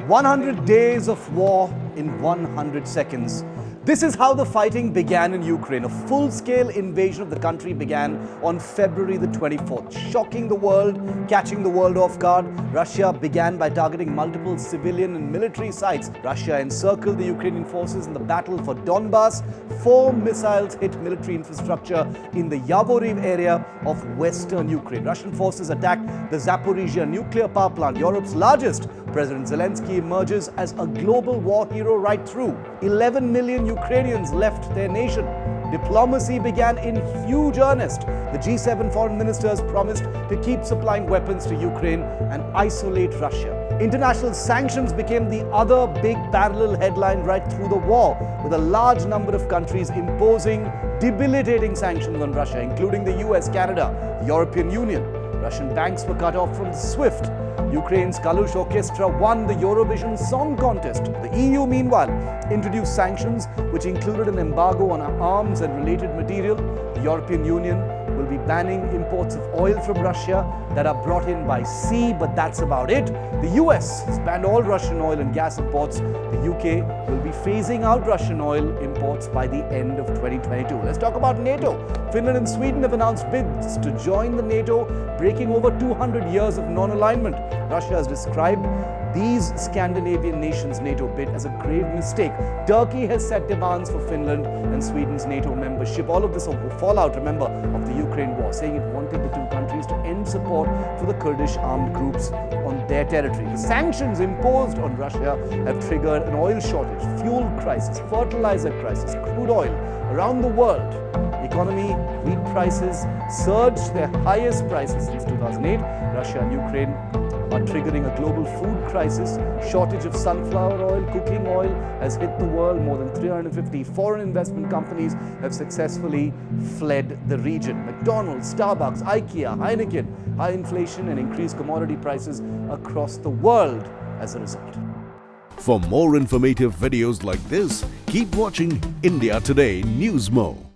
100 days of war in 100 seconds. This is how the fighting began in Ukraine. A full-scale invasion of the country began on February the 24th, shocking the world, catching the world off guard. Russia began by targeting multiple civilian and military sites. Russia encircled the Ukrainian forces in the battle for Donbass. 4 missiles hit military infrastructure in the Yavoriv area of western Ukraine. Russian forces attacked the Zaporizhia nuclear power plant, Europe's largest. President Zelensky emerges as a global war hero right through. 11 million Ukrainians left their nation. Diplomacy began in huge earnest. The G7 foreign ministers promised to keep supplying weapons to Ukraine and isolate Russia. International sanctions became the other big parallel headline right through the war, with a large number of countries imposing debilitating sanctions on Russia, including the US, Canada, the European Union. Russian banks were cut off from SWIFT. Ukraine's Kalush Orchestra won the Eurovision Song Contest. The EU, meanwhile, introduced sanctions which included an embargo on arms and related material. The European Union will be banning imports of oil from Russia that are brought in by sea, but that's about it. The US has banned all Russian oil and gas imports. The UK will be phasing out Russian oil imports by the end of 2022. Let's talk about NATO. Finland and Sweden have announced bids to join the NATO, breaking over 200 years of non-alignment. Russia has described these Scandinavian nations' NATO bid as a grave mistake. Turkey has set demands for Finland and Sweden's NATO membership. All of this will fall out, remember, of the Ukraine war, saying it wanted the two countries to end support for the Kurdish armed groups on their territory. The sanctions imposed on Russia have triggered an oil shortage, fuel crisis, fertiliser crisis, crude oil around the world. Economy, wheat prices surged their highest prices since 2008. Russia and Ukraine are triggering a global food crisis. Shortage of sunflower oil, cooking oil has hit the world. More than 350 foreign investment companies have successfully fled the region. McDonald's, Starbucks, IKEA, Heineken, high inflation and increased commodity prices across the world as a result. For more informative videos like this, keep watching India Today NewsMo.